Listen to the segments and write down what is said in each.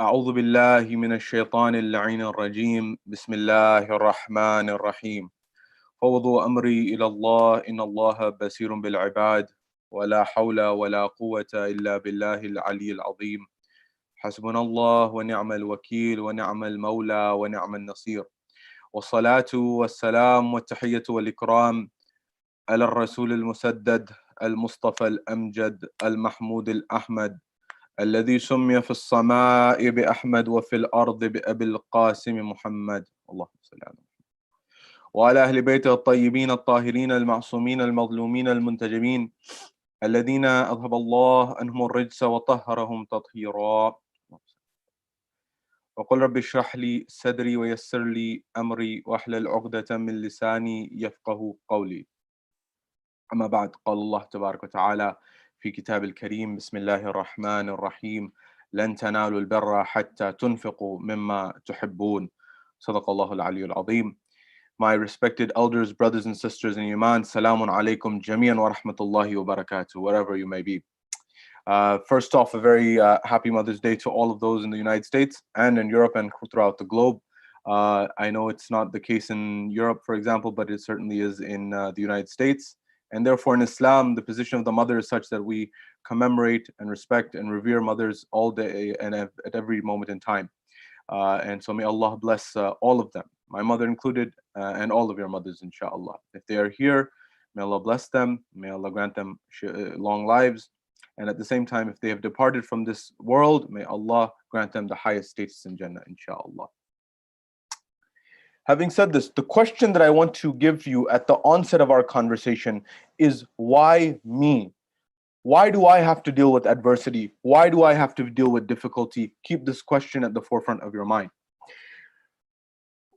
أعوذ بالله من الشيطان اللعين الرجيم بسم الله الرحمن الرحيم فوضوا أمري إلى الله إن الله بصير بالعباد ولا حول ولا قوة إلا بالله العلي العظيم حسبنا الله ونعم الوكيل ونعم المولى ونعم النصير والصلاة والسلام والتحية والإكرام على الرسول المسدد المصطفى الأمجد المحمود الأحمد الذي سمي في السماء بأحمد وفي الأرض بأبي القاسم محمد اللهم صل على محمد وعلى أهل بيته الطيبين الطاهرين المعصومين المظلومين المنتجبين الذين أذهب الله عنهم الرجس وطهرهم تطهيرا وقل رب اشرح لي صدري ويسر لي أمري واحلل عقدة من لساني يفقه قولي أما بعد قال الله تبارك وتعالى في كتاب الكريم بسم الله الرحمن الرحيم لن تنالوا البر حتى تنفقوا مما تحبون صدق الله العلي العظيم. My respected elders, brothers and sisters in Iman, salamun alaikum jami'an wa rahmatullahi wa barakatuh, wherever you may be. First off, a very happy Mother's Day to all of those in the United States and in Europe and throughout the globe. I know it's not the case in Europe, for example, but it certainly is in the United States. And therefore, in Islam, the position of the mother is such that we commemorate and respect and revere mothers all day and at every moment in time. And so may Allah bless all of them, my mother included, and all of your mothers, inshallah. If they are here, may Allah bless them, may Allah grant them long lives. And at the same time, if they have departed from this world, may Allah grant them the highest status in Jannah, inshallah. Having said this, the question that I want to give you at the onset of our conversation is, why me? Why do I have to deal with adversity? Why do I have to deal with difficulty? Keep this question at the forefront of your mind.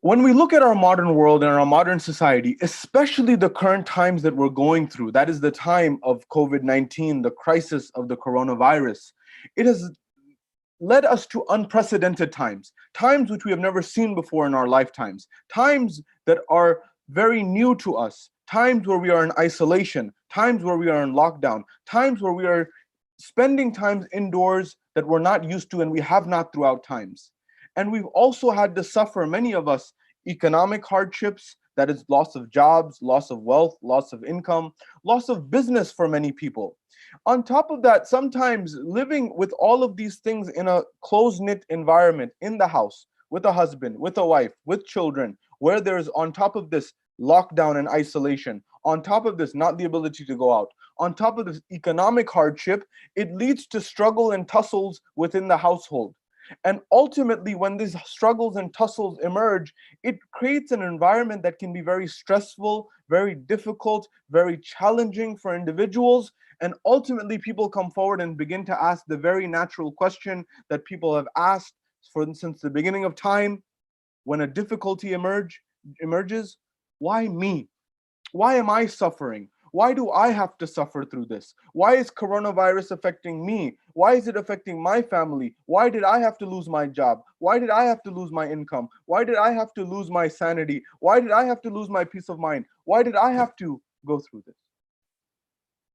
When we look at our modern world and our modern society, especially the current times that we're going through, that is the time of COVID-19, the crisis of the coronavirus, it has led us to unprecedented times, times which we have never seen before in our lifetimes, times that are very new to us, times where we are in isolation, times where we are in lockdown, times where we are spending times indoors that we're not used to and we have not throughout times. And we've also had to suffer, many of us, economic hardships, that is loss of jobs, loss of wealth, loss of income, loss of business for many people. On top of that, sometimes living with all of these things in a close-knit environment, in the house, with a husband, with a wife, with children, where there's on top of this lockdown and isolation, on top of this not the ability to go out, on top of this economic hardship, it leads to struggle and tussles within the household. And ultimately, when these struggles and tussles emerge, it creates an environment that can be very stressful, very difficult, very challenging for individuals. And ultimately, people come forward and begin to ask the very natural question that people have asked since the beginning of time. When a difficulty emerges, why me? Why am I suffering? Why do I have to suffer through this? Why is coronavirus affecting me? Why is it affecting my family? Why did I have to lose my job? Why did I have to lose my income? Why did I have to lose my sanity? Why did I have to lose my peace of mind? Why did I have to go through this?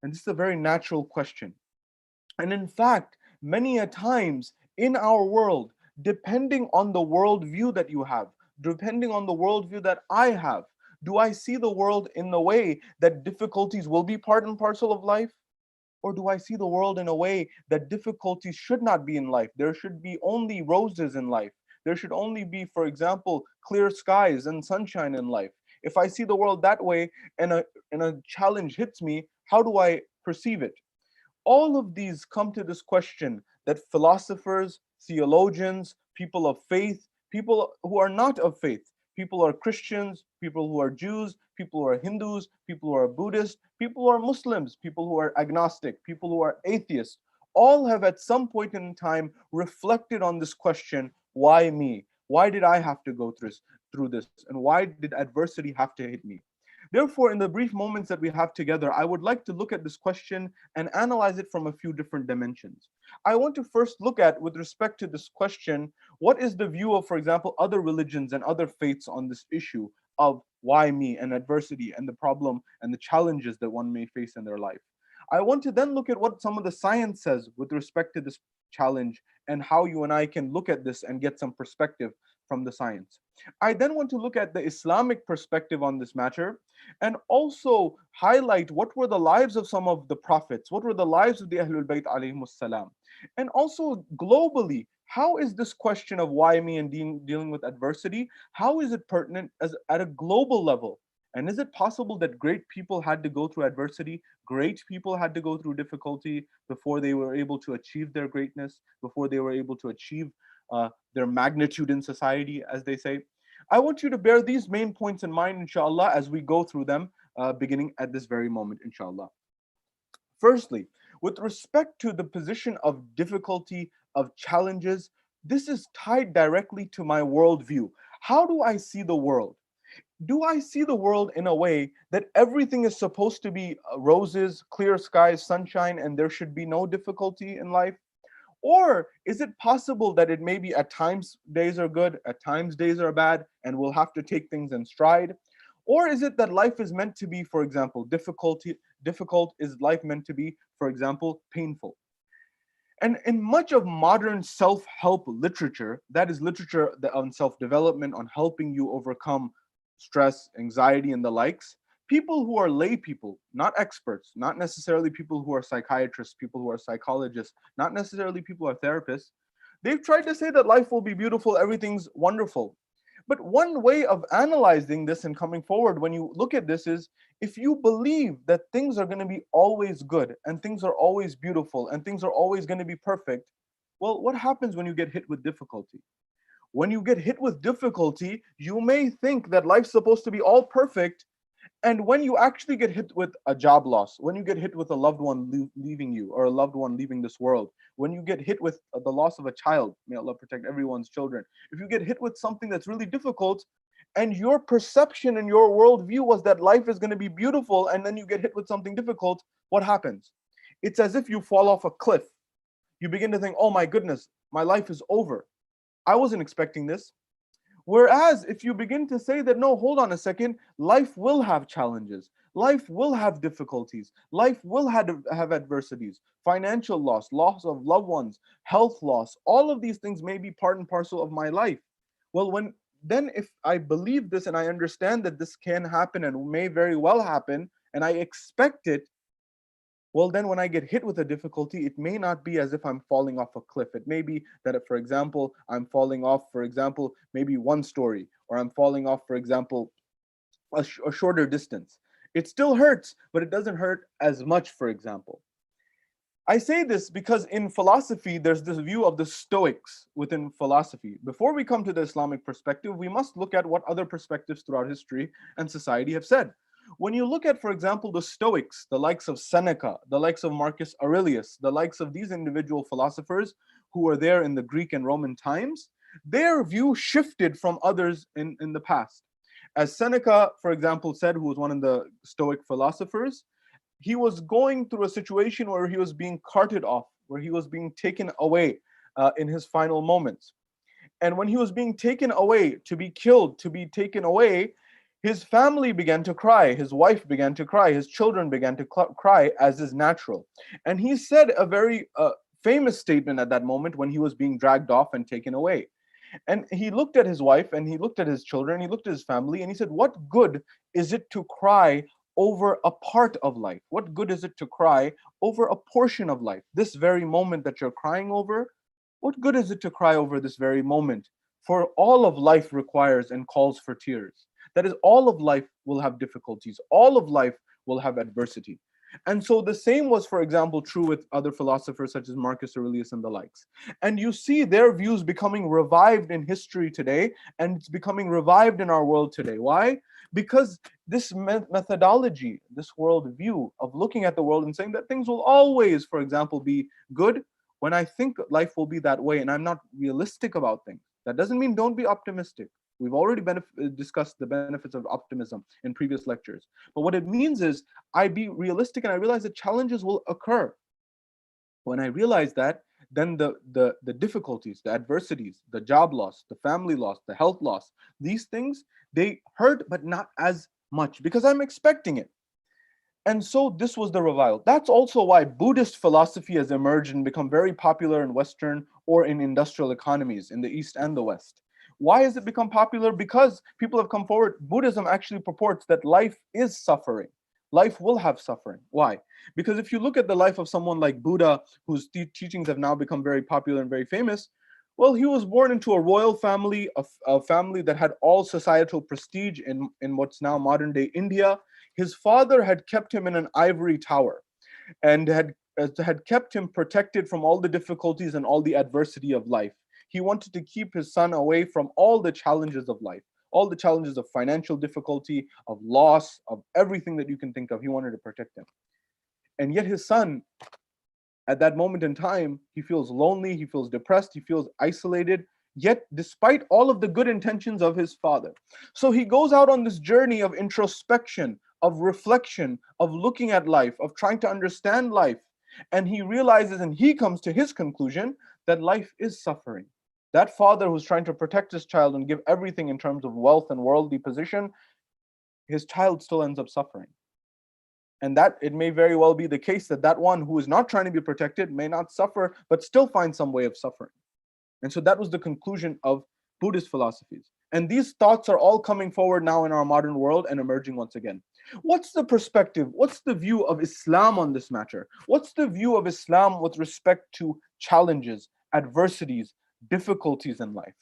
And this is a very natural question. And in fact, many a times in our world, depending on the worldview that you have, depending on the worldview that I have, do I see the world in the way that difficulties will be part and parcel of life? Or do I see the world in a way that difficulties should not be in life? There should be only roses in life. There should only be, for example, clear skies and sunshine in life. If I see the world that way and a challenge hits me, how do I perceive it? All of these come to this question that philosophers, theologians, people of faith, people who are not of faith, people who are Christians, people who are Jews, people who are Hindus, people who are Buddhists, people who are Muslims, people who are agnostic, people who are atheists, all have at some point in time reflected on this question, why me? Why did I have to go through this? And why did adversity have to hit me? Therefore, in the brief moments that we have together, I would like to look at this question and analyze it from a few different dimensions. I want to first look at, with respect to this question, what is the view of, for example, other religions and other faiths on this issue of why me and adversity and the problem and the challenges that one may face in their life. I want to then look at what some of the science says with respect to this challenge and how you and I can look at this and get some perspective from the science. I then want to look at the Islamic perspective on this matter and also highlight what were the lives of some of the prophets, what were the lives of the Ahlul Bayt alayhimus salam, and also globally, how is this question of why me and dealing with adversity, how is it pertinent as at a global level? And is it possible that great people had to go through adversity? Great people had to go through difficulty before they were able to achieve their greatness, before they were able to achieve their magnitude in society, as they say. I want you to bear these main points in mind, inshallah, as we go through them, beginning at this very moment, inshallah. Firstly, with respect to the position of difficulty, of challenges, this is tied directly to my worldview. How do I see the world? Do I see the world in a way that everything is supposed to be roses, clear skies, sunshine, and there should be no difficulty in life? Or is it possible that it may be at times days are good, at times days are bad, and we'll have to take things in stride? Or is it that life is meant to be, for example, difficult is life meant to be, for example, painful? And in much of modern self-help literature, that is literature on self-development, on helping you overcome stress, anxiety, and the likes, people who are lay people, not experts, not necessarily people who are psychiatrists, people who are psychologists, not necessarily people who are therapists, they've tried to say that life will be beautiful, everything's wonderful. But one way of analyzing this and coming forward when you look at this is, if you believe that things are going to be always good and things are always beautiful and things are always going to be perfect, well, what happens when you get hit with difficulty? When you get hit with difficulty, you may think that life's supposed to be all perfect. And when you actually get hit with a job loss, when you get hit with a loved one leaving you or a loved one leaving this world, when you get hit with the loss of a child, may Allah protect everyone's children. If you get hit with something that's really difficult and your perception and your worldview was that life is going to be beautiful, and then you get hit with something difficult, what happens? It's as if you fall off a cliff. You begin to think, oh my goodness, my life is over. I wasn't expecting this. Whereas if you begin to say that, no, hold on a second, life will have challenges, life will have difficulties, life will have adversities, financial loss, loss of loved ones, health loss, all of these things may be part and parcel of my life. Well, if I believe this and I understand that this can happen and may very well happen, and I expect it, well, then when I get hit with a difficulty, it may not be as if I'm falling off a cliff. It may be that, for example, I'm falling off, for example, maybe one story, or I'm falling off, for example, a shorter distance. It still hurts, but it doesn't hurt as much, for example. I say this because in philosophy, there's this view of the Stoics within philosophy. Before we come to the Islamic perspective, we must look at what other perspectives throughout history and society have said. When you look at, for example, the Stoics, the likes of Seneca, the likes of Marcus Aurelius, the likes of these individual philosophers who were there in the Greek and Roman times, their view shifted from others in the past. As Seneca, for example, said, who was one of the Stoic philosophers, he was going through a situation where he was being carted off, where he was being taken away in his final moments. And when he was being taken away to be killed, to be taken away, his family began to cry, his wife began to cry, his children began to cry, as is natural. And he said a very famous statement at that moment when he was being dragged off and taken away. And he looked at his wife and he looked at his children, he looked at his family, and he said, what good is it to cry over a part of life? What good is it to cry over a portion of life? This very moment that you're crying over, what good is it to cry over this very moment? For all of life requires and calls for tears. That is, all of life will have difficulties. All of life will have adversity. And so the same was, for example, true with other philosophers such as Marcus Aurelius and the likes. And you see their views becoming revived in history today, and it's becoming revived in our world today. Why? Because this methodology, this worldview of looking at the world and saying that things will always, for example, be good, when I think life will be that way and I'm not realistic about things, that doesn't mean don't be optimistic. We've already discussed the benefits of optimism in previous lectures. But what it means is I be realistic and I realize that challenges will occur. When I realize that, then the difficulties, the adversities, the job loss, the family loss, the health loss, these things, they hurt, but not as much because I'm expecting it. And so this was the revival. That's also why Buddhist philosophy has emerged and become very popular in Western or in industrial economies in the East and the West. Why has it become popular? Because people have come forward. Buddhism actually purports that life is suffering. Life will have suffering. Why? Because if you look at the life of someone like Buddha, whose teachings have now become very popular and very famous, well, he was born into a royal family, a family that had all societal prestige in what's now modern day India. His father had kept him in an ivory tower and had kept him protected from all the difficulties and all the adversity of life. He wanted to keep his son away from all the challenges of life, all the challenges of financial difficulty, of loss, of everything that you can think of. He wanted to protect him. And yet his son, at that moment in time, he feels lonely, he feels depressed, he feels isolated, yet despite all of the good intentions of his father. So he goes out on this journey of introspection, of reflection, of looking at life, of trying to understand life. And he realizes and he comes to his conclusion that life is suffering. That father who's trying to protect his child and give everything in terms of wealth and worldly position, his child still ends up suffering. And that it may very well be the case that that one who is not trying to be protected may not suffer, but still find some way of suffering. And so that was the conclusion of Buddhist philosophies. And these thoughts are all coming forward now in our modern world and emerging once again. What's the perspective? What's the view of Islam on this matter? What's the view of Islam with respect to challenges, adversities, difficulties in life?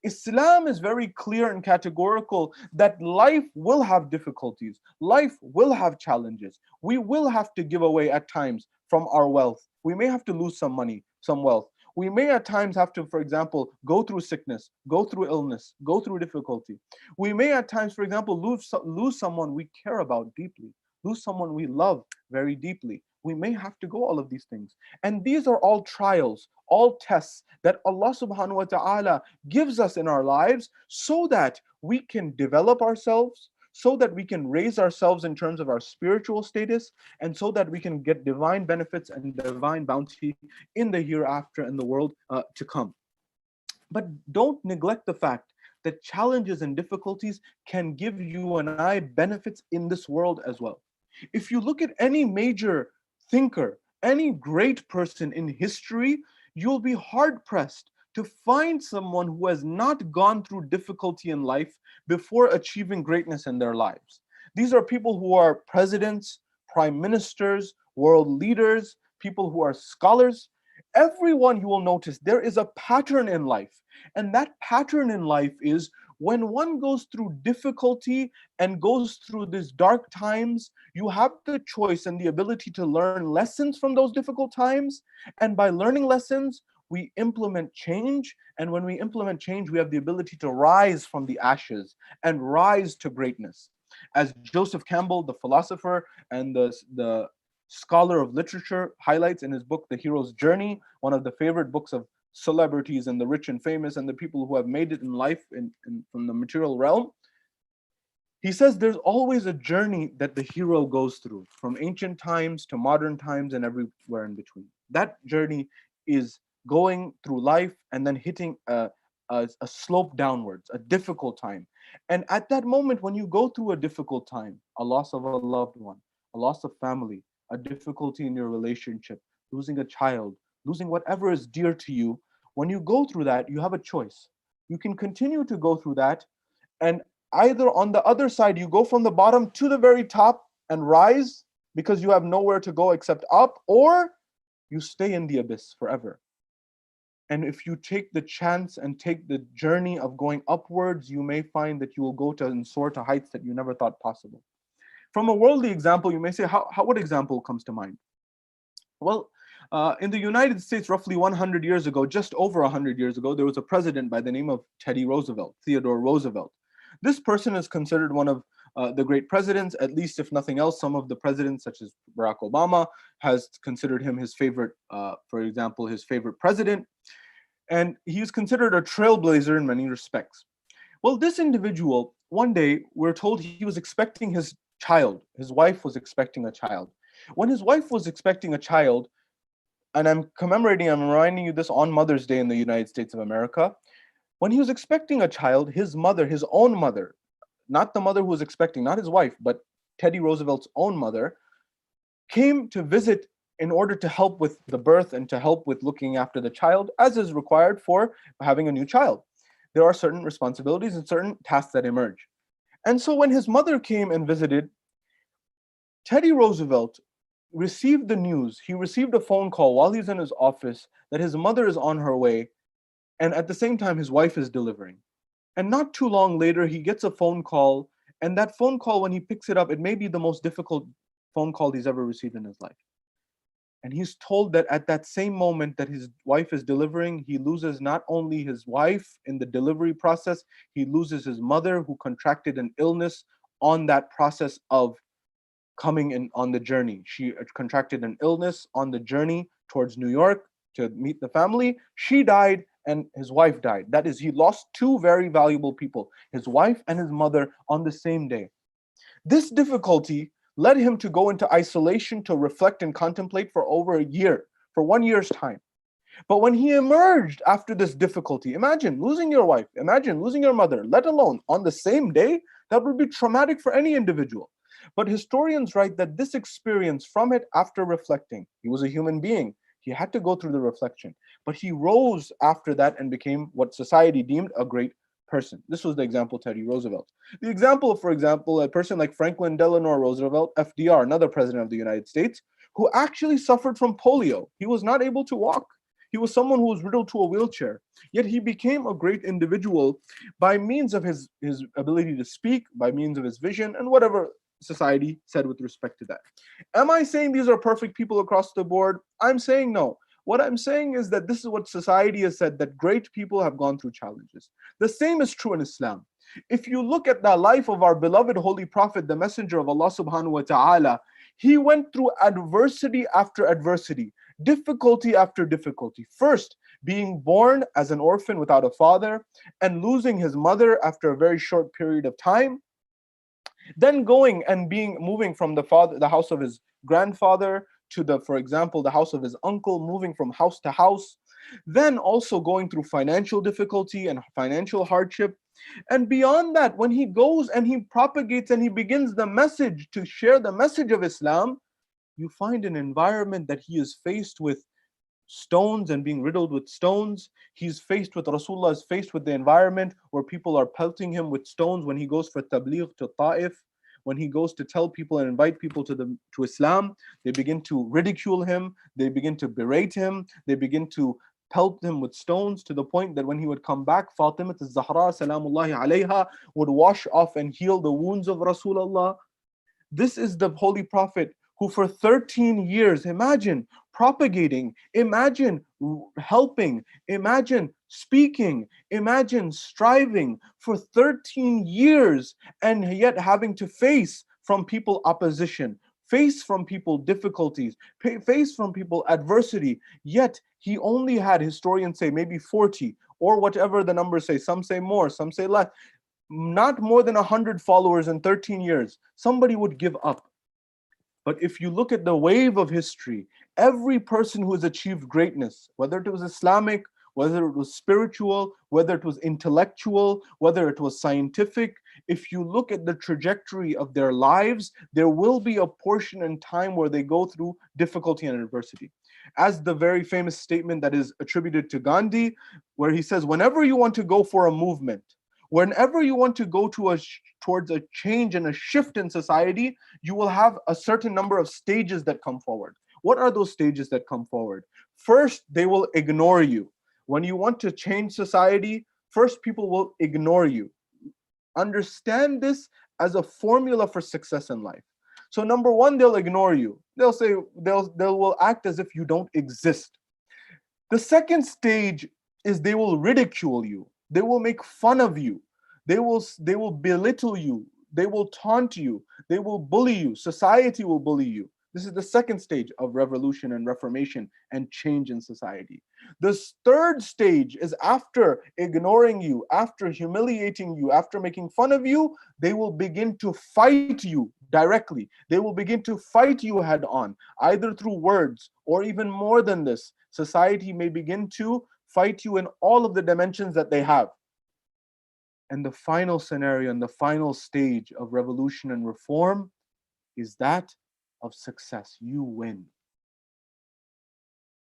Islam is very clear and categorical that life will have difficulties, life will have challenges. We will have to give away at times from our wealth. We may have to lose some money, some wealth. We may at times have to, for example, go through sickness, go through illness, go through difficulty. We may at times, for example, lose someone we care about deeply, lose someone we love very deeply. We may have to go all of these things. And these are all trials, all tests that Allah subhanahu wa ta'ala gives us in our lives so that we can develop ourselves, so that we can raise ourselves in terms of our spiritual status, and so that we can get divine benefits and divine bounty in the hereafter and the world to come. But don't neglect the fact that challenges and difficulties can give you and I benefits in this world as well. If you look at any major thinker, any great person in history, you'll be hard pressed to find someone who has not gone through difficulty in life before achieving greatness in their lives. These are people who are presidents, prime ministers, world leaders, people who are scholars. Everyone, you will notice there is a pattern in life. And that pattern in life is when one goes through difficulty and goes through these dark times, you have the choice and the ability to learn lessons from those difficult times. And by learning lessons, we implement change. And when we implement change, we have the ability to rise from the ashes and rise to greatness. As Joseph Campbell, the philosopher and the scholar of literature, highlights in his book, The Hero's Journey, one of the favorite books of celebrities and the rich and famous and the people who have made it in life from the material realm. He says there's always a journey that the hero goes through from ancient times to modern times and everywhere in between. That journey is going through life and then hitting a slope downwards, a difficult time. And at that moment, when you go through a difficult time, a loss of a loved one, a loss of family, a difficulty in your relationship, losing a child, losing whatever is dear to you, when you go through that, you have a choice. You can continue to go through that, and either on the other side, you go from the bottom to the very top and rise because you have nowhere to go except up, or you stay in the abyss forever. And if you take the chance and take the journey of going upwards, you may find that you will go to and soar to heights that you never thought possible. From a worldly example, you may say, what example comes to mind? Well, in the United States, roughly 100 years ago, just over 100 years ago, there was a president by the name of Teddy Roosevelt, Theodore Roosevelt. This person is considered one of the great presidents, at least if nothing else. Some of the presidents, such as Barack Obama, has considered him his favorite, for example, his favorite president. And he's considered a trailblazer in many respects. Well, this individual, one day, we're told he was expecting his child. His wife was expecting a child. When his wife was expecting a child, and I'm reminding you this on Mother's Day in the United States of America. When he was expecting a child, his mother, his own mother, not the mother who was expecting, not his wife, but Teddy Roosevelt's own mother, came to visit in order to help with the birth and to help with looking after the child, as is required for having a new child. There are certain responsibilities and certain tasks that emerge. And so when his mother came and visited, Teddy Roosevelt received the news. He received a phone call while he's in his office that his mother is on her way, and at the same time, his wife is delivering. And not too long later, he gets a phone call, and that phone call, when he picks it up, it may be the most difficult phone call he's ever received in his life. And he's told that at that same moment that his wife is delivering, he loses not only his wife in the delivery process, he loses his mother who contracted an illness on that process of coming in on the journey. She contracted an illness on the journey towards New York to meet the family. She died and his wife died. That is, he lost two very valuable people, his wife and his mother, on the same day. This difficulty led him to go into isolation to reflect and contemplate for over a year, for 1 year's time. But when he emerged after this difficulty, imagine losing your wife, imagine losing your mother, let alone on the same day, that would be traumatic for any individual. But historians write that this experience from it, after reflecting, he was a human being, he had to go through the reflection, but he rose after that and became what society deemed a great person. This was the example of Teddy Roosevelt. The example, for example, a person like Franklin Delano Roosevelt, FDR, another president of the United States, who actually suffered from polio. He was not able to walk. He was someone who was riddled to a wheelchair. Yet he became a great individual by means of his ability to speak, by means of his vision, and whatever society said with respect to that. Am I saying these are perfect people across the board? I'm saying no. What I'm saying is that this is what society has said, that great people have gone through challenges. The same is true in Islam. If you look at the life of our beloved Holy Prophet, the Messenger of Allah subhanahu wa ta'ala, he went through adversity after adversity, difficulty after difficulty. First, being born as an orphan without a father and losing his mother after a very short period of time. Then going and moving from the house of his grandfather to for example, the house of his uncle, moving from house to house. Then also going through financial difficulty and financial hardship. And beyond that, when he goes and he propagates and he begins the message to share the message of Islam, you find an environment that he is faced with stones and being riddled with stones. Rasulullah is faced with the environment where people are pelting him with stones when he goes for tabligh to Ta'if. When he goes to tell people and invite people to Islam, they begin to ridicule him, they begin to berate him, they begin to pelt him with stones, to the point that when he would come back, Fatima al-Zahra salamullahi alayha would wash off and heal the wounds of Rasulullah. This is the Holy Prophet who for 13 years, imagine propagating, imagine helping, imagine speaking, imagine striving for 13 years, and yet having to face from people opposition, face from people difficulties, face from people adversity. Yet he only had, historians say, maybe 40 or whatever the numbers say. Some say more, some say less. Not more than 100 followers in 13 years. Somebody would give up. But if you look at the wave of history, every person who has achieved greatness, whether it was Islamic, whether it was spiritual, whether it was intellectual, whether it was scientific, if you look at the trajectory of their lives, there will be a portion in time where they go through difficulty and adversity. As the very famous statement that is attributed to Gandhi, where he says, whenever you want to go for a movement, whenever you want to go towards a change and a shift in society, you will have a certain number of stages that come forward. What are those stages that come forward? First, they will ignore you. When you want to change society, first people will ignore you. Understand this as a formula for success in life. So number one, they'll ignore you. They'll say, they will act as if you don't exist. The second stage is they will ridicule you. They will make fun of you. They will belittle you. They will taunt you. They will bully you. Society will bully you. This is the second stage of revolution and reformation and change in society. The third stage is after ignoring you, after humiliating you, after making fun of you, they will begin to fight you directly. They will begin to fight you head on, either through words or even more than this. Society may begin to fight you in all of the dimensions that they have. And the final scenario and the final stage of revolution and reform is that of success. You win.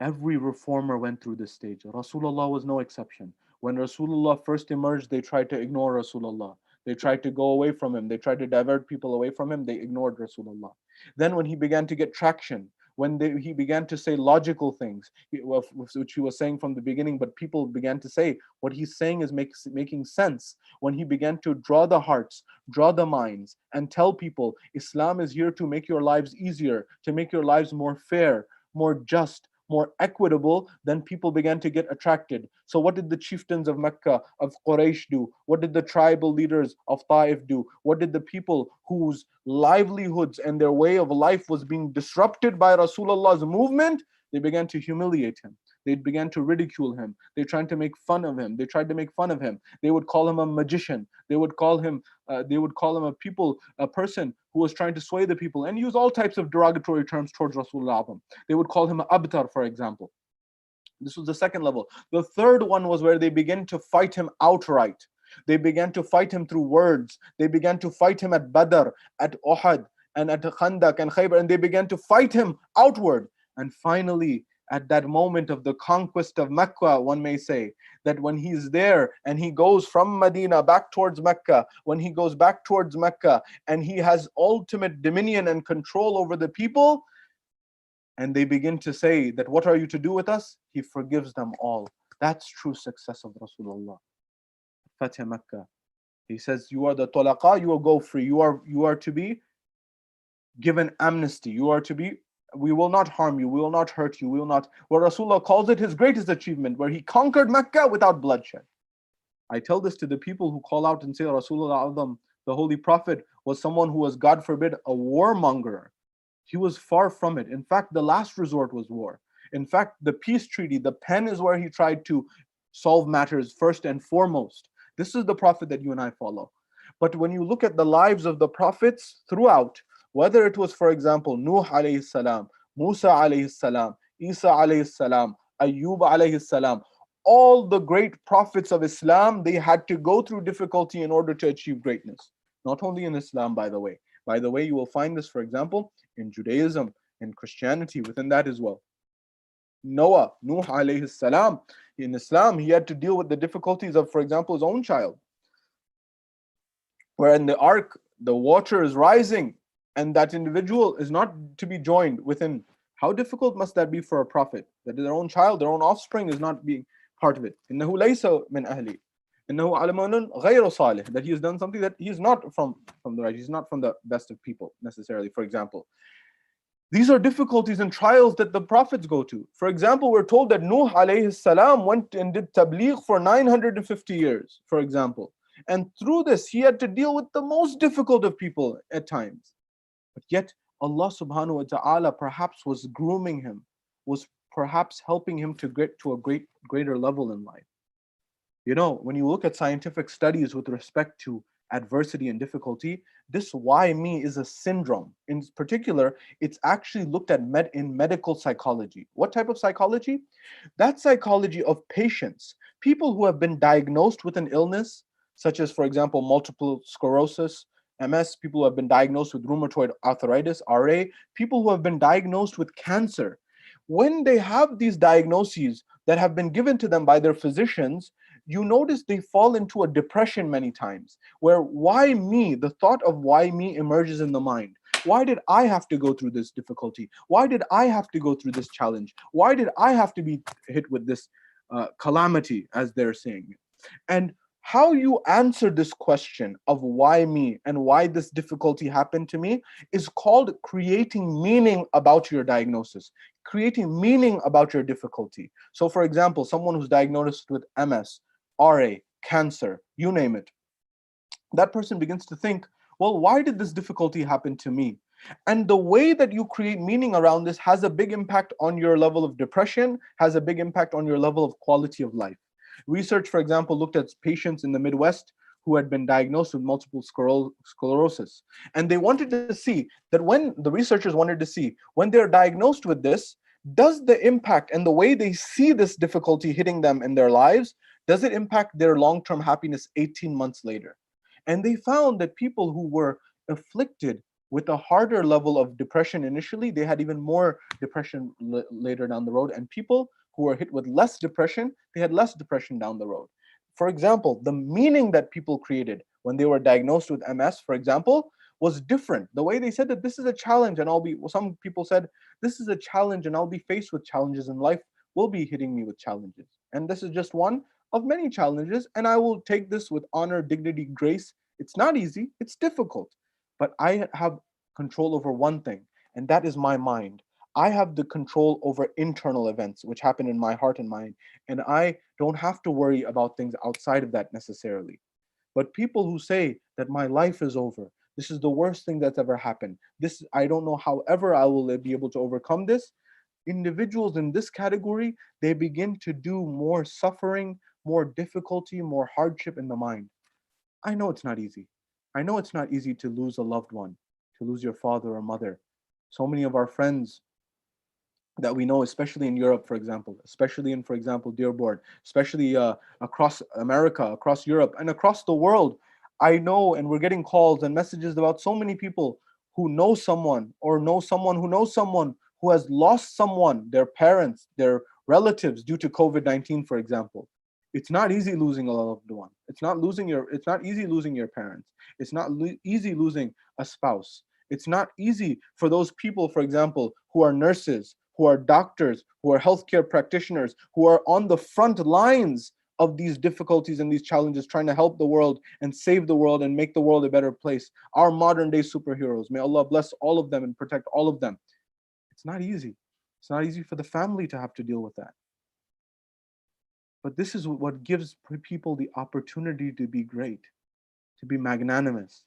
Every reformer went through this stage. Rasulullah was no exception. When Rasulullah first emerged, they tried to ignore Rasulullah. They tried to go away from him. They tried to divert people away from him. They ignored Rasulullah. Then when he began to get traction, when he began to say logical things, which he was saying from the beginning, but people began to say what he's saying is making sense. When he began to draw the hearts, draw the minds, and tell people Islam is here to make your lives easier, to make your lives more fair, more just, more equitable, then people began to get attracted. So what did the chieftains of Mecca, of Quraysh do? What did the tribal leaders of Ta'if do? What did the people whose livelihoods and their way of life was being disrupted by Rasulullah's movement? They began to humiliate him. They began to ridicule him. They tried to make fun of him. They tried to make fun of him. They would call him a magician. They would call him a person who was trying to sway the people, and use all types of derogatory terms towards Rasulullah. They would call him abtar, for example. This was the second level. The third one was where they began to fight him outright. They began to fight him through words. They began to fight him at Badr, at Uhud, and at Khandak and Khaybar, and they began to fight him outward. And finally, at that moment of the conquest of Mecca, one may say, that when he's there and he goes from Medina back towards Mecca, when he goes back towards Mecca and he has ultimate dominion and control over the people, and they begin to say that, what are you to do with us? He forgives them all. That's true success of Rasulullah. Fatih Mecca. He says, you are the tulaqa, you will go free. You are to be given amnesty. You are to be, we will not harm you, we will not hurt you, we will not. What Rasulullah calls it his greatest achievement, where he conquered Mecca without bloodshed. I tell this to the people who call out and say Rasulullah Azam, the Holy Prophet, was someone who was, God forbid, a warmonger. He was far from it. In fact, the last resort was war. In fact, the peace treaty, the pen, is where he tried to solve matters first and foremost. This is the Prophet that you and I follow. But when you look at the lives of the prophets throughout, whether it was, for example, Nuh alayhi salam, Musa alayhi salam, Isa alayhi salam, Ayyub alayhi salam, all the great prophets of Islam, they had to go through difficulty in order to achieve greatness. Not only in Islam, by the way. By the way, you will find this, for example, in Judaism, in Christianity, within that as well. Nuh alayhi salam, in Islam, he had to deal with the difficulties of, for example, his own child. Where in the ark, the water is rising, and that individual is not to be joined within. How difficult must that be for a prophet? That their own child, their own offspring is not being part of it. إِنَّهُ لَيْسَ مِنْ أَهْلِ إِنَّهُ عَلَمٌ غَيْرُ صَالِحٍ. That he has done something that he is not from the right. He's not from the best of people necessarily, for example. These are difficulties and trials that the prophets go to. For example, we're told that Nuh alayhi salam went and did tabligh for 950 years, for example. And through this, he had to deal with the most difficult of people at times. But yet, Allah subhanahu wa ta'ala perhaps was grooming him, was perhaps helping him to get to a greater level in life. You know, when you look at scientific studies with respect to adversity and difficulty, this why me is a syndrome. In particular, it's actually looked at in medical psychology. What type of psychology? That psychology of patients, people who have been diagnosed with an illness, such as, for example, multiple sclerosis, MS, people who have been diagnosed with rheumatoid arthritis, RA, people who have been diagnosed with cancer. When they have these diagnoses that have been given to them by their physicians, you notice they fall into a depression many times, where why me, the thought of why me emerges in the mind. Why did I have to go through this difficulty? Why did I have to go through this challenge? Why did I have to be hit with this calamity, as they're saying? And how you answer this question of why me and why this difficulty happened to me is called creating meaning about your diagnosis, creating meaning about your difficulty. So, for example, someone who's diagnosed with MS, RA, cancer, you name it, that person begins to think, well, why did this difficulty happen to me? And the way that you create meaning around this has a big impact on your level of depression, has a big impact on your level of quality of life. Research, for example, looked at patients in the Midwest who had been diagnosed with multiple sclerosis. And they wanted to see that when the researchers wanted to see when they're diagnosed with this, does the impact and the way they see this difficulty hitting them in their lives, does it impact their long-term happiness 18 months later? And they found that people who were afflicted with a harder level of depression initially, they had even more depression later down the road. And people who were hit with less depression, they had less depression down the road. For example, the meaning that people created when they were diagnosed with MS, for example, was different. The way they said that this is a challenge, and some people said, this is a challenge, and I'll be faced with challenges in life, will be hitting me with challenges. And this is just one of many challenges, and I will take this with honor, dignity, grace. It's not easy, it's difficult, but I have control over one thing, and that is my mind. I have the control over internal events which happen in my heart and mind, and I don't have to worry about things outside of that necessarily. But people who say that my life is over, this is the worst thing that's ever happened, this, I don't know how ever I will be able to overcome this, individuals in this category, they begin to do more suffering, more difficulty, more hardship in the mind. I know it's not easy. I know it's not easy to lose a loved one, to lose your father or mother. So many of our friends that we know, especially in Europe, for example, especially in, for example, Dearborn, especially across America, across Europe, and across the world. I know, and we're getting calls and messages about so many people who know someone or know someone who knows someone who has lost someone, their parents, their relatives, due to COVID-19, for example. It's not easy losing a loved one. It's not easy losing your parents. It's not easy losing a spouse. It's not easy for those people, for example, who are nurses, who are doctors, who are healthcare practitioners, who are on the front lines of these difficulties and these challenges, trying to help the world and save the world and make the world a better place. Our modern day superheroes. May Allah bless all of them and protect all of them. It's not easy. It's not easy for the family to have to deal with that. But this is what gives people the opportunity to be great, to be magnanimous,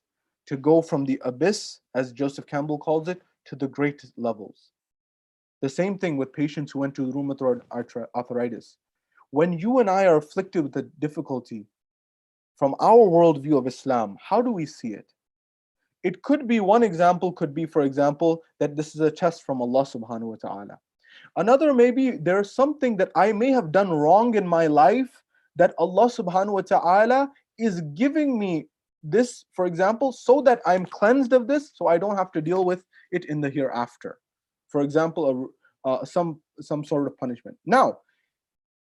to go from the abyss, as Joseph Campbell calls it, to the great levels. The same thing with patients who went to rheumatoid arthritis. When you and I are afflicted with a difficulty, from our worldview of Islam, how do we see it? It could be, one example could be, for example, that this is a test from Allah subhanahu wa ta'ala. Another, maybe there's something that I may have done wrong in my life that Allah subhanahu wa ta'ala is giving me this, for example, so that I'm cleansed of this, so I don't have to deal with it in the hereafter. For example, some sort of punishment. Now,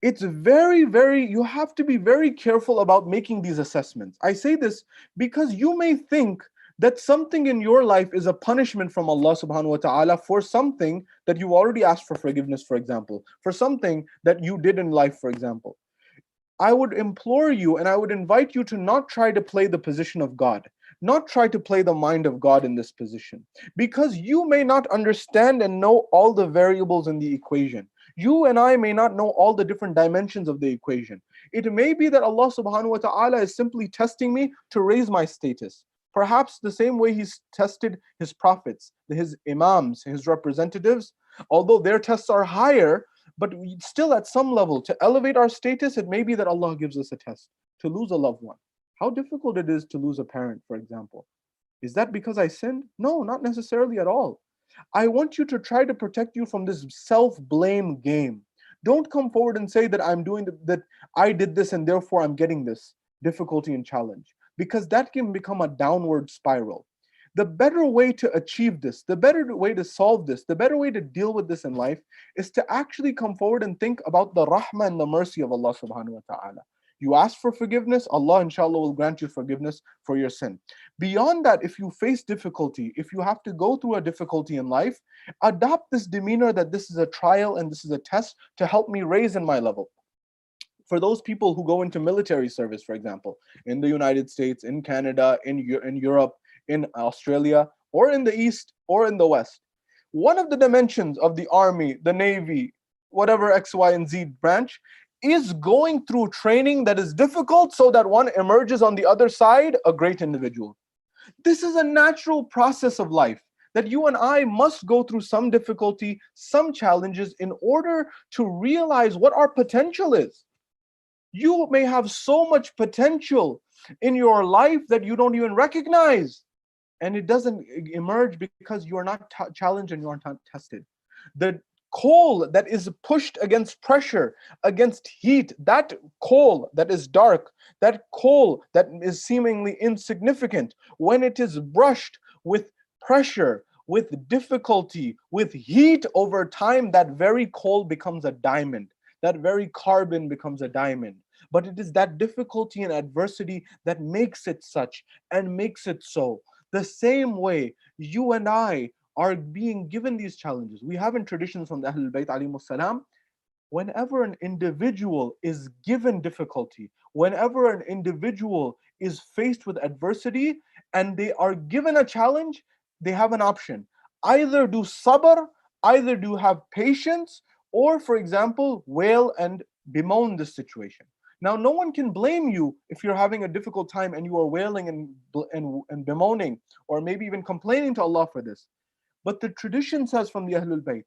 it's you have to be very careful about making these assessments. I say this because you may think that something in your life is a punishment from Allah subhanahu wa ta'ala for something that you already asked for forgiveness, for example, for something that you did in life, for example. I would implore you and I would invite you to not try to play the position of God, not try to play the mind of God in this position, because you may not understand and know all the variables in the equation. You and I may not know all the different dimensions of the equation. It may be that Allah subhanahu wa ta'ala is simply testing me to raise my status. Perhaps the same way He's tested His prophets, His imams, His representatives, although their tests are higher, but still at some level, to elevate our status, it may be that Allah gives us a test to lose a loved one. How difficult it is to lose a parent, for example. Is that because I sinned? No, not necessarily at all. I want you to try to protect you from this self-blame game. Don't come forward and say that that I did this and therefore I'm getting this difficulty and challenge, because that can become a downward spiral. The better way to achieve this, the better way to solve this, the better way to deal with this in life is to actually come forward and think about the rahmah and the mercy of Allah subhanahu wa ta'ala. You ask for forgiveness, Allah inshallah will grant you forgiveness for your sin. Beyond that, if you face difficulty, if you have to go through a difficulty in life, adopt this demeanor that this is a trial and this is a test to help me raise in my level. For those people who go into military service, for example, in the United States, in Canada, in Europe, in Australia, or in the East, or in the West, one of the dimensions of the Army, the Navy, whatever X, Y, and Z branch, is going through training that is difficult so that one emerges on the other side a great individual. This is a natural process of life, that you and I must go through some difficulty, some challenges in order to realize what our potential is. You may have so much potential in your life that you don't even recognize, and it doesn't emerge because you are not challenged and you are not tested. The coal that is pushed against pressure, against heat, that coal that is dark, that coal that is seemingly insignificant, when it is brushed with pressure, with difficulty, with heat over time, that very coal becomes a diamond. That very carbon becomes a diamond. But it is that difficulty and adversity that makes it such and makes it so. The same way you and I are being given these challenges. We have in traditions from the Ahlul Bayt alayhimus salam, whenever an individual is given difficulty, whenever an individual is faced with adversity and they are given a challenge, they have an option. Either do sabr, either do have patience, or, for example, wail and bemoan this situation. Now, no one can blame you if you're having a difficult time and you are wailing and bemoaning, or maybe even complaining to Allah for this. But the tradition says from the Ahlul Bayt,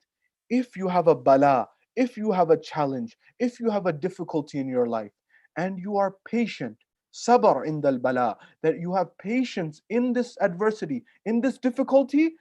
if you have a bala, if you have a challenge, if you have a difficulty in your life, and you are patient, sabr in the bala, that you have patience in this adversity, in this difficulty,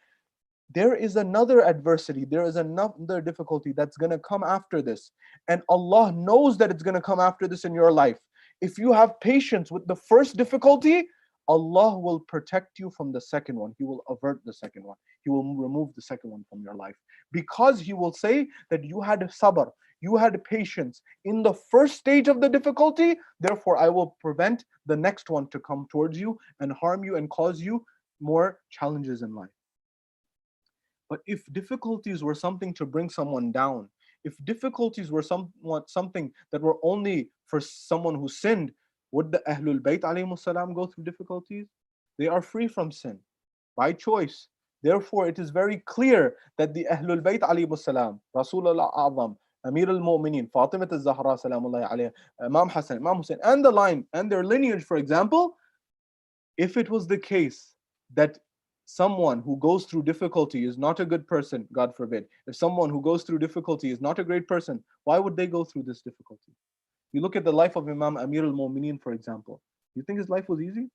there is another adversity, there is another difficulty that's going to come after this. And Allah knows that it's going to come after this in your life. If you have patience with the first difficulty, Allah will protect you from the second one. He will avert the second one. He will remove the second one from your life. Because He will say that you had sabr, you had patience in the first stage of the difficulty, therefore I will prevent the next one to come towards you and harm you and cause you more challenges in life. But if difficulties were something to bring someone down, if difficulties were something that were only for someone who sinned, would the Ahlul Bayt alayhimus salam go through difficulties? They are free from sin by choice. Therefore, it is very clear that the Ahlul Bayt alayhimus salam, Rasulullah A'zam, Amir al-Mu'mineen, Fatimah al-Zahra salamullahi alayha, Imam Hassan, Imam Hussein, and the line and their lineage, for example, if it was the case that someone who goes through difficulty is not a good person, God forbid, if someone who goes through difficulty is not a great person, why would they go through this difficulty? You look at the life of Imam Amir al-Mu'mineen, for example. You think his life was easy?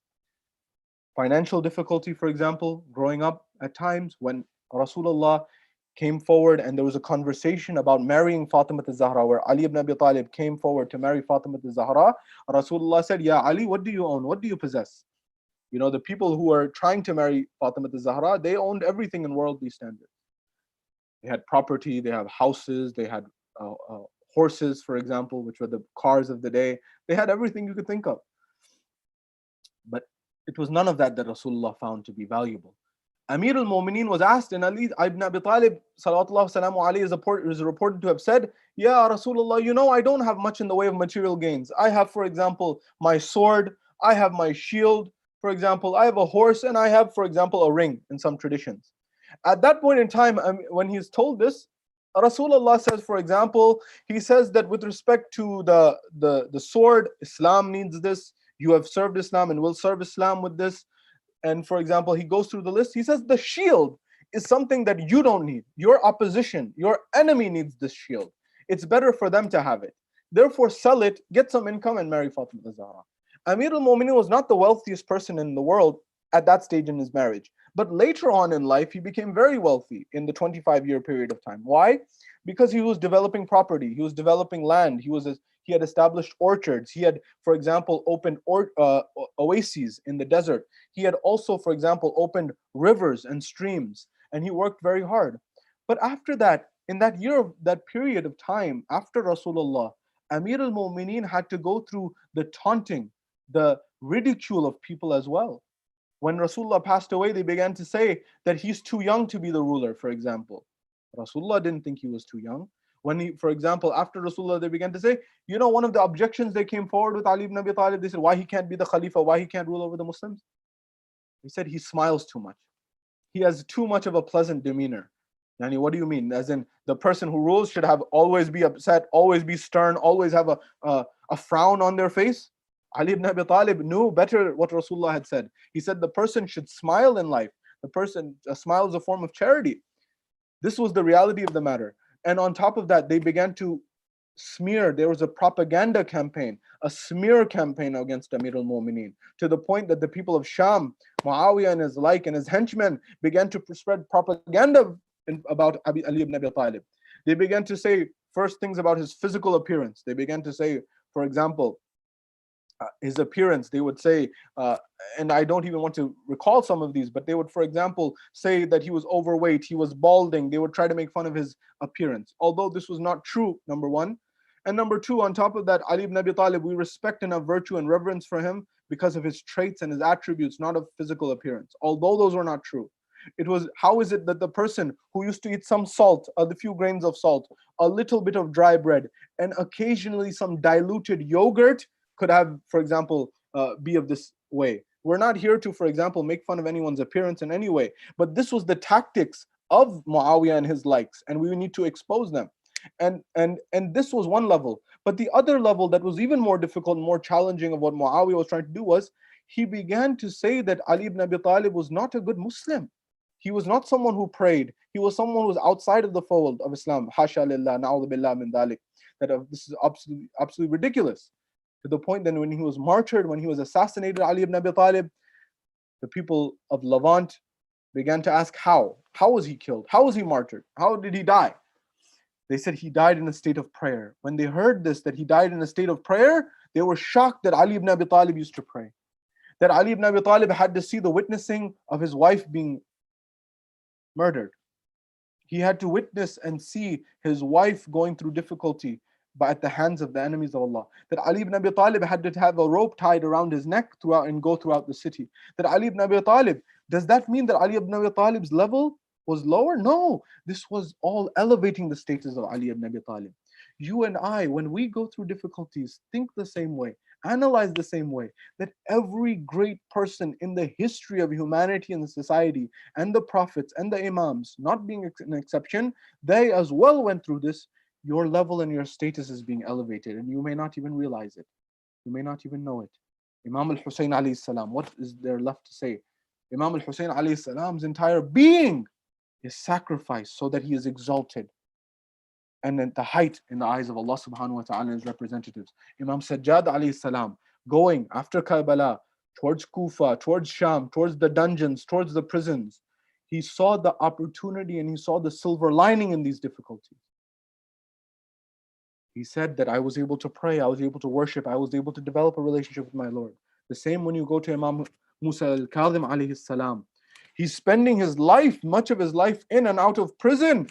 Financial difficulty, for example, growing up at times when Rasulullah came forward and there was a conversation about marrying Fatima al-Zahra, where Ali ibn Abi Talib came forward to marry Fatima al-Zahra. Rasulullah said, Ya Ali, what do you own? What do you possess? You know, the people who were trying to marry Fatima al-Zahra, they owned everything in worldly standards. They had property, they had houses, they had horses, for example, which were the cars of the day. They had everything you could think of. But it was none of that that Rasulullah found to be valuable. Amir al-Mu'mineen was asked, and Ali ibn Abi Talib salawatullah salamu alayhi is reported to have said, Ya Rasulullah, you know, I don't have much in the way of material gains. I have, for example, my sword, I have my shield, for example, I have a horse, and I have, for example, a ring in some traditions. At that point in time, when he's told this, Rasulullah says, for example, he says that with respect to the sword, Islam needs this. You have served Islam and will serve Islam with this. And for example, he goes through the list. He says the shield is something that you don't need. Your opposition, your enemy needs this shield. It's better for them to have it. Therefore, sell it, get some income, and marry Fatima al-Zahra. Amir al-Mu'mineen was not the wealthiest person in the world at that stage in his marriage. But later on in life, he became very wealthy in the 25-year period of time. Why? Because he was developing property, he was developing land, he had established orchards, he had, for example, opened oases in the desert. He had also, for example, opened rivers and streams, and he worked very hard. But after that, in that year, that period of time after Rasulullah, Amir al-Mu'mineen had to go through the taunting, the ridicule of people as well. When Rasulullah passed away, they began to say that he's too young to be the ruler, for example. Rasulullah didn't think he was too young. When he, for example, after Rasulullah, they began to say, you know, one of the objections they came forward with Ali ibn Abi Talib, they said, why he can't be the Khalifa, why he can't rule over the Muslims? He said he smiles too much. He has too much of a pleasant demeanor. Yani, what do you mean? As in, the person who rules should have always be upset, always be stern, always have a frown on their face? Ali ibn Abi Talib knew better what Rasulullah had said. He said the person should smile in life. A smile is a form of charity. This was the reality of the matter. And on top of that, they began to smear. There was a propaganda campaign, a smear campaign against Amir al-Mu'mineen, to the point that the people of Sham, Muawiyah and his henchmen, began to spread propaganda about Ali ibn Abi Talib. They began to say first things about his physical appearance. They began to say, for example, his appearance, they would say, and I don't even want to recall some of these, but they would, for example, say that he was overweight, he was balding. They would try to make fun of his appearance, although this was not true, number one. And number two, on top of that, Ali ibn Abi Talib, we respect and have virtue and reverence for him because of his traits and his attributes, not of physical appearance, although those were not true. It was, how is it that the person who used to eat some salt, a few grains of salt, a little bit of dry bread, and occasionally some diluted yogurt could have, for example, be of this way? We're not here to, for example, make fun of anyone's appearance in any way, but this was the tactics of Muawiyah and his likes, and we need to expose them. And this was one level. But the other level that was even more difficult and more challenging of what Muawiyah was trying to do was, he began to say that Ali ibn Abi Talib was not a good Muslim. He was not someone who prayed. He was someone who was outside of the fold of Islam. Hasha lillah, na'udhu billah min dhalik. That this is absolutely ridiculous. To the point that when he was martyred, when he was assassinated, Ali ibn Abi Talib, the people of Levant began to ask how. How was he killed? How was he martyred? How did he die? They said he died in a state of prayer. When they heard this, that he died in a state of prayer, they were shocked that Ali ibn Abi Talib used to pray. That Ali ibn Abi Talib had to see the witnessing of his wife being murdered. He had to witness and see his wife going through difficulty but at the hands of the enemies of Allah. That Ali ibn Abi Talib had to have a rope tied around his neck throughout and go throughout the city. That Ali ibn Abi Talib, does that mean that Ali ibn Abi Talib's level was lower? No, this was all elevating the status of Ali ibn Abi Talib. You and I, when we go through difficulties, think the same way, analyze the same way. That every great person in the history of humanity and the society, and the prophets and the imams, not being an exception, they as well went through this. Your level and your status is being elevated, and you may not even realize it. You may not even know it. Imam al-Hussein alayhi salam, what is there left to say? Imam al-Hussein alayhi salam's entire being is sacrificed so that he is exalted and at the height in the eyes of Allah subhanahu wa ta'ala and his representatives. Imam Sajjad alayhi salam, going after Karbala, towards Kufa, towards Sham, towards the dungeons, towards the prisons, he saw the opportunity and he saw the silver lining in these difficulties. He said that I was able to pray, I was able to worship, I was able to develop a relationship with my Lord. The same when you go to Imam Musa al-Kadhim alayhi salam. He's spending his life, much of his life, in and out of prison.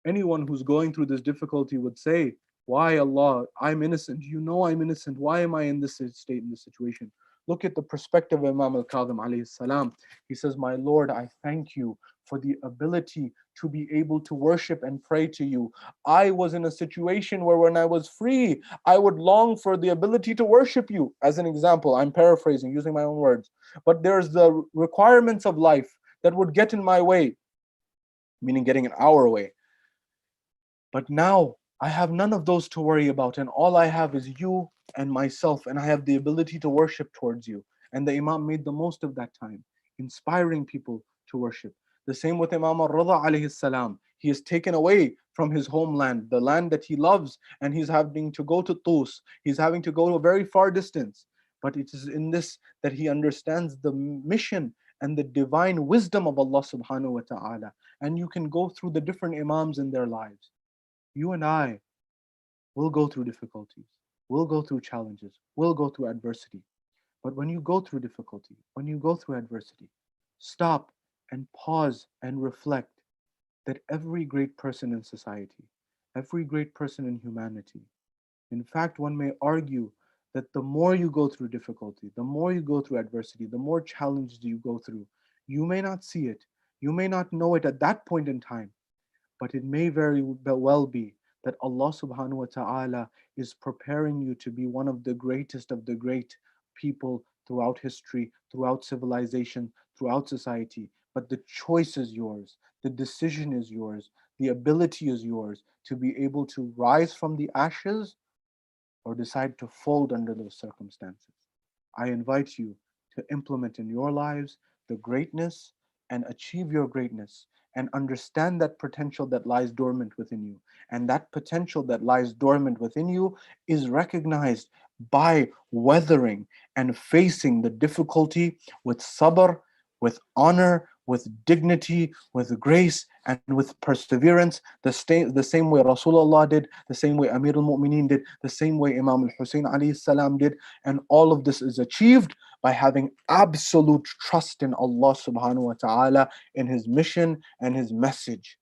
Anyone who's going through this difficulty would say, why Allah, I'm innocent. You know I'm innocent. Why am I in this state, in this situation? Look at the perspective of Imam al-Kadhim alayhi salam. He says, my Lord, I thank you for the ability to be able to worship and pray to you. I was in a situation where when I was free, I would long for the ability to worship you. As an example, I'm paraphrasing, using my own words. But there's the requirements of life that would get in my way, meaning getting in our way. But now I have none of those to worry about, and all I have is you and myself, and I have the ability to worship towards you. And the Imam made the most of that time, inspiring people to worship. The same with Imam al-Rida alayhi salam. He is taken away from his homeland, the land that he loves, and he's having to go to Tus. He's having to go to a very far distance. But it is in this that he understands the mission and the divine wisdom of Allah subhanahu wa ta'ala. And you can go through the different Imams in their lives. You and I will go through difficulties, will go through challenges, will go through adversity. But when you go through difficulty, when you go through adversity, stop and pause and reflect that every great person in society, every great person in humanity, in fact, one may argue that the more you go through difficulty, the more you go through adversity, the more challenges you go through, you may not see it, you may not know it at that point in time, but it may very well be that Allah subhanahu wa ta'ala is preparing you to be one of the greatest of the great people throughout history, throughout civilization, throughout society. But the choice is yours, the decision is yours, the ability is yours to be able to rise from the ashes or decide to fold under those circumstances. I invite you to implement in your lives the greatness and achieve your greatness and understand that potential that lies dormant within you. And that potential that lies dormant within you is recognized by weathering and facing the difficulty with sabr, with honor, with dignity, with grace, and with perseverance, the same way Rasulullah did, the same way Amir al-Mu'mineen did, the same way Imam al-Hussein alayhi salam did. And all of this is achieved by having absolute trust in Allah subhanahu wa ta'ala, in His mission and His message.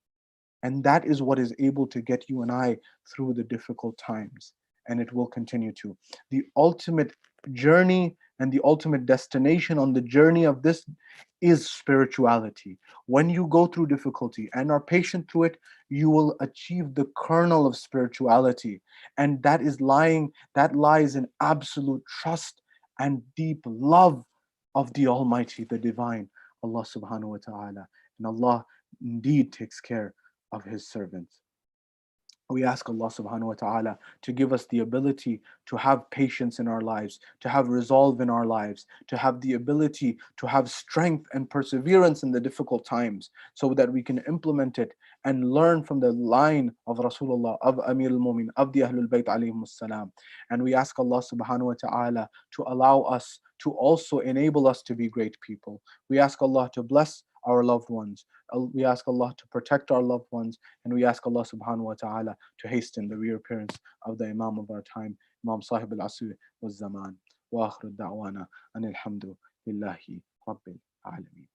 And that is what is able to get you and I through the difficult times. And it will continue to. The ultimate journey and the ultimate destination on the journey of this is spirituality. When you go through difficulty and are patient through it, you will achieve the kernel of spirituality. And that lies in absolute trust and deep love of the Almighty, the Divine, Allah subhanahu wa ta'ala. And Allah indeed takes care of His servants. We ask Allah subhanahu wa ta'ala to give us the ability to have patience in our lives, to have resolve in our lives, to have the ability to have strength and perseverance in the difficult times, so that we can implement it and learn from the line of Rasulullah, of Amir al-Mumin, of the Ahlul Bayt alayhim salam. And we ask Allah subhanahu wa ta'ala to allow us, to also enable us to be great people. We ask Allah to bless our loved ones. We ask Allah to protect our loved ones, and we ask Allah subhanahu wa ta'ala to hasten the reappearance of the Imam of our time, Imam Sahib al-Asr wa Zaman. Wa akhiru da'wana anil hamdu lillahi rabbil alameen.